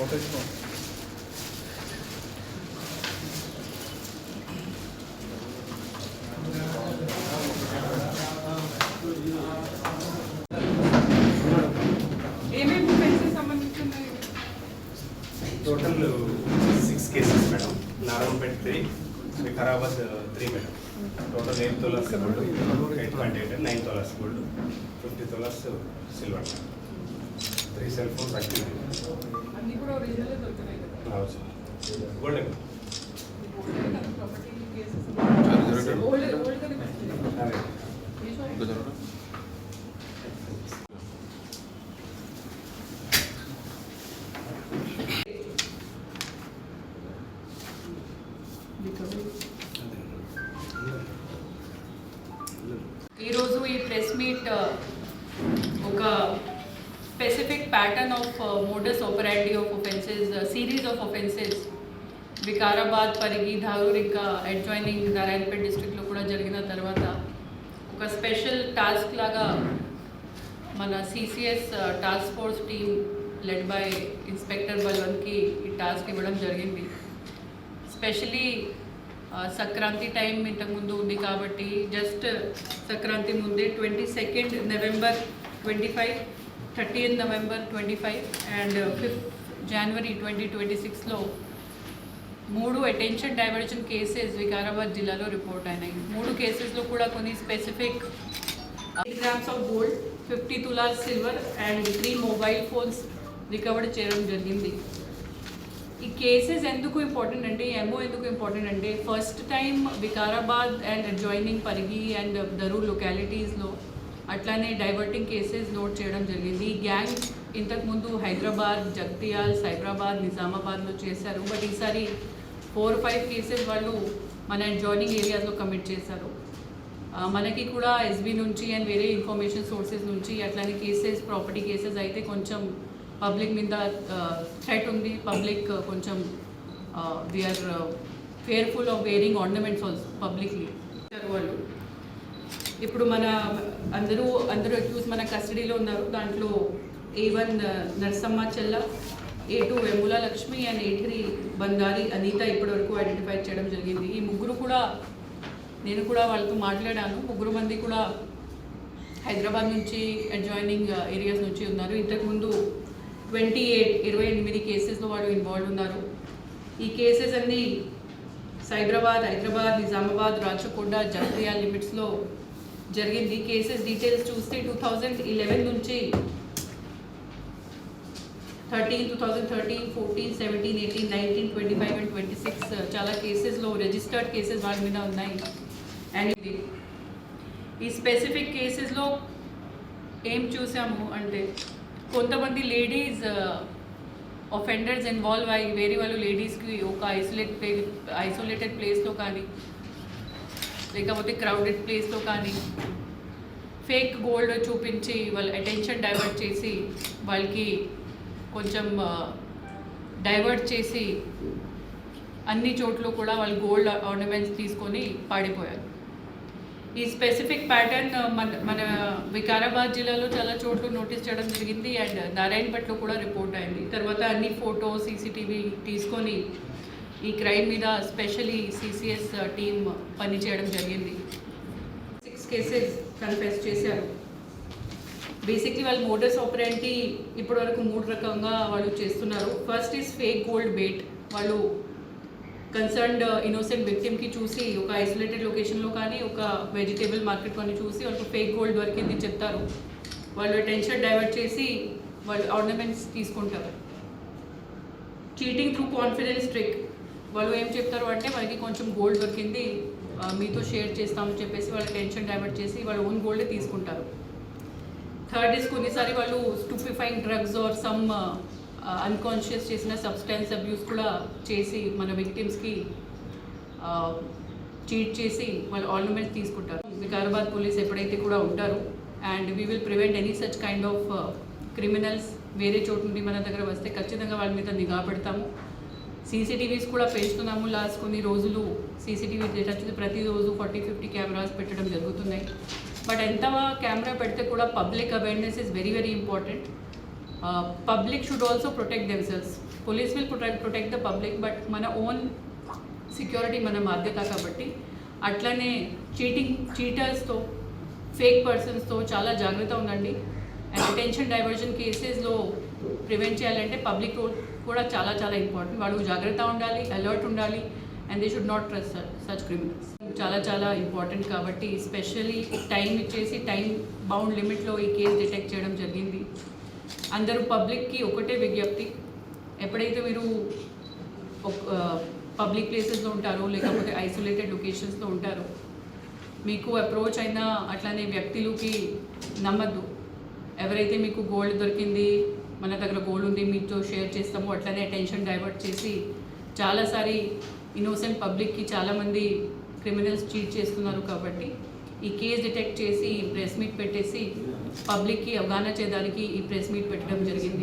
Total 6 cases madam. Narayanpet 3, Vikarabad 3 madam. Total 8 tolas gold, 8.8 9 tolas gold, 50 tolas silver, 3 cell phones active అన్ని కూడా original దొరుకుతాయి కదా. గోల్డ్ ప్రాపర్టీ కేసెస్ ఓల్డ్ కదా. ఈరోజు ఈ ప్రెస్ మీట్ ఒక specific pattern of modus ఆపరాండి of offences, series of offences Vikarabad, Parigi, Dharur ఇంకా అడ్జాయినింగ్ నారాయణపేట డిస్ట్రిక్ట్లో కూడా జరిగిన తర్వాత ఒక స్పెషల్ టాస్క్ లాగా మన CCS task force team led by inspector బల్వన్కి ఈ టాస్క్ ఇవ్వడం జరిగింది. స్పెషలీ సంక్రాంతి టైం ఇంతకుముందు ఉంది కాబట్టి జస్ట్ సంక్రాంతి ముందే 22 నవంబర్ 25, 30 నవంబర్ 25 అండ్ 5 జనవరి 2026లో 3 అటెన్షన్ డైవర్షన్ కేసెస్ వికారాబాద్ జిల్లాలో రిపోర్ట్ అయినాయి. 3 కేసెస్లో కూడా కొన్ని స్పెసిఫిక్ 8 grams ఆఫ్ గోల్డ్, 50 తులాస్ silver and 3 mobile phones recovered చేయడం జరిగింది. ఈ కేసెస్ ఎందుకు ఇంపార్టెంట్ అంటే, ఎంఓ ఎందుకు ఇంపార్టెంట్ అంటే, first time Vikarabad and adjoining Parigi and Darur లొకాలిటీస్లో అట్లానే డైవర్టింగ్ కేసెస్ నోట్ చేయడం జరిగింది. ఈ గ్యాంగ్ ఇంతకుముందు హైదరాబాద్, జగ్తియాల్, సైబరాబాద్, నిజామాబాద్లో చేశారు. బట్ ఈసారి 4-5 కేసెస్ వాళ్ళు మన అడ్జాయినింగ్ ఏరియాస్లో కమిట్ చేశారు. మనకి కూడా ఎస్బీ నుంచి అండ్ వేరే ఇన్ఫర్మేషన్ సోర్సెస్ నుంచి అట్లానే కేసెస్, ప్రాపర్టీ కేసెస్ అయితే కొంచెం పబ్లిక్ మీద థ్రెట్ ఉంది. పబ్లిక్ కొంచెం we are fearful of wearing ornaments also publicly వాళ్ళు. ఇప్పుడు మన అందరూ అక్యూజ్ మన కస్టడీలో ఉన్నారు. దాంట్లో A1 నరసమ్మ చెల్ల, A2 వెముల లక్ష్మి అండ్ A3 బంగారి అనిత ఇప్పటివరకు ఐడెంటిఫై చేయడం జరిగింది. ఈ ముగ్గురు కూడా నేను కూడా వాళ్ళతో మాట్లాడాను. 3 మంది కూడా హైదరాబాద్ నుంచి అడ్జాయినింగ్ ఏరియాస్ నుంచి ఉన్నారు. ఇంతకుముందు 28 కేసెస్లో వాళ్ళు ఇన్వాల్వ్ ఉన్నారు. ఈ కేసెస్ అన్నీ సైబరాబాద్, హైదరాబాద్, నిజామాబాద్, రాచకొండ, జగ్తియాల్ లిమిట్స్లో జరిగింది. కేసెస్ డీటెయిల్స్ చూస్తే 2011 నుంచి 2013, 14, 17, 18, 19, 25 అండ్ 26 చాలా కేసెస్లో రిజిస్టర్డ్ కేసెస్ వాళ్ళ మీద ఉన్నాయి. అండ్ ఈ స్పెసిఫిక్ కేసెస్లో ఏం చూసాము అంటే, కొంతమంది లేడీస్ ఒఫెండర్స్ ఇన్వాల్వ్ అయ్యి వేరే వాళ్ళు లేడీస్కి ఒక ఐసోలేటెడ్ ప్లేస్లో కానీ లేకపోతే క్రౌడెడ్ ప్లేస్లో కానీ ఫేక్ గోల్డ్ చూపించి వాళ్ళ అటెన్షన్ డైవర్ట్ చేసి వాళ్ళకి కొంచెం డైవర్ట్ చేసి అన్ని చోట్ల కూడా వాళ్ళు గోల్డ్ ఆర్నమెంట్స్ తీసుకొని పాడిపోయారు. ఈ స్పెసిఫిక్ ప్యాటర్న్ మన వికారాబాద్ జిల్లాలో చాలా చోట్ల నోటీస్ చేయడం జరిగింది అండ్ నారాయణపేటలో కూడా రిపోర్ట్ అయింది. తర్వాత అన్ని ఫోటో, సీసీటీవీ తీసుకొని ఈ క్రైమ్ మీద స్పెషల్లీ సిసిఎస్ టీమ్ పనిచేయడం జరిగింది. 6 కేసెస్ కన్ఫెస్ చేశారు. బేసిక్లీ వాళ్ళు మోడస్ ఆపరాండి ఇప్పటివరకు 3 రకంగా వాళ్ళు చేస్తున్నారు. First is fake gold bait. వాళ్ళు కన్సర్న్డ్ ఇన్నోసెంట్ విక్టిమ్కి చూసి ఒక ఐసోలేటెడ్ లొకేషన్లో కానీ ఒక వెజిటేబుల్ మార్కెట్ కానీ చూసి వాళ్ళకి ఫేక్ గోల్డ్ దొరికింది చెప్తారు. వాళ్ళు టెన్షన్ డైవర్ట్ చేసి వాళ్ళు ఆర్నమెంట్స్ తీసుకుంటారు. Cheating through confidence trick. వాళ్ళు ఏం చెప్తారు అంటే, మనకి కొంచెం గోల్డ్ దొరికింది, మీతో షేర్ చేస్తామని చెప్పేసి వాళ్ళ టెన్షన్ డైవర్ట్ చేసి వాళ్ళ ఓన్ గోల్డే తీసుకుంటారు. థర్డ్ ఇస్ కొన్నిసారి వాళ్ళు స్టూపిఫైయింగ్ డ్రగ్స్ ఆర్ సమ్ అన్కాన్షియస్ చేసిన సబ్స్టెన్స్ అబ్యూస్ కూడా చేసి మన విక్టిమ్స్కి చీట్ చేసి వాళ్ళు ఆర్నమెంట్స్ తీసుకుంటారు. వికారాబాద్ పోలీస్ ఎప్పుడైతే కూడా ఉంటారు and we will prevent any such kind of criminals వేరే చోటు నుండి మన దగ్గర వస్తే ఖచ్చితంగా వాళ్ళ మీద నిఘా పెడతాము. సీసీటీవీస్ కూడా పెంచుతున్నాము. లాస్ట్ కొన్ని రోజులు సీసీటీవీ డేటా ప్రతిరోజు 40-50 కెమెరాస్ పెట్టడం జరుగుతున్నాయి. బట్ ఎంత కెమెరా పెడితే కూడా public awareness is very very important. Public should also protect themselves. Police will protect the public, but మన ఓన్ సెక్యూరిటీ మన బాధ్యత కాబట్టి అట్లనే చీటర్స్తో ఫేక్ పర్సన్స్తో చాలా జాగ్రత్త ఉండండి. అండ్ అటెన్షన్ డైవర్షన్ కేసెస్లో ప్రివెంట్ చేయాలంటే పబ్లిక్ రోల్ కూడా చాలా చాలా ఇంపార్టెంట్. వాళ్ళు జాగ్రత్త ఉండాలి, అలర్ట్ ఉండాలి, and they should not trust such criminals. చాలా చాలా ఇంపార్టెంట్ కాబట్టి స్పెషల్లీ టైం ఇచ్చేసి టైం బౌండ్ లిమిట్లో ఈ కేసు డిటెక్ట్ చేయడం జరిగింది. అందరూ పబ్లిక్కి ఒకటే విజ్ఞప్తి, ఎప్పుడైతే మీరు పబ్లిక్ ప్లేసెస్లో ఉంటారో లేకపోతే ఐసోలేటెడ్ లొకేషన్స్లో ఉంటారో, మీకు అప్రోచ్ అయిన అట్లానే వ్యక్తులకి నమ్మద్దు. ఎవరైతే మీకు గోల్డ్ దొరికింది, మన దగ్గర గోల్డ్ ఉంది, మీతో షేర్ చేస్తామో అట్లనే అటెన్షన్ డైవర్ట్ చేసి చాలాసారి ఇన్నోసెంట్ పబ్లిక్కి చాలామంది క్రిమినల్స్ చీట్ చేస్తున్నారు. కాబట్టి ఈ కేసు డిటెక్ట్ చేసి ఈ ప్రెస్ మీట్ పెట్టేసి పబ్లిక్కి అవగాహన చేయడానికి ఈ ప్రెస్ మీట్ పెట్టడం జరిగింది.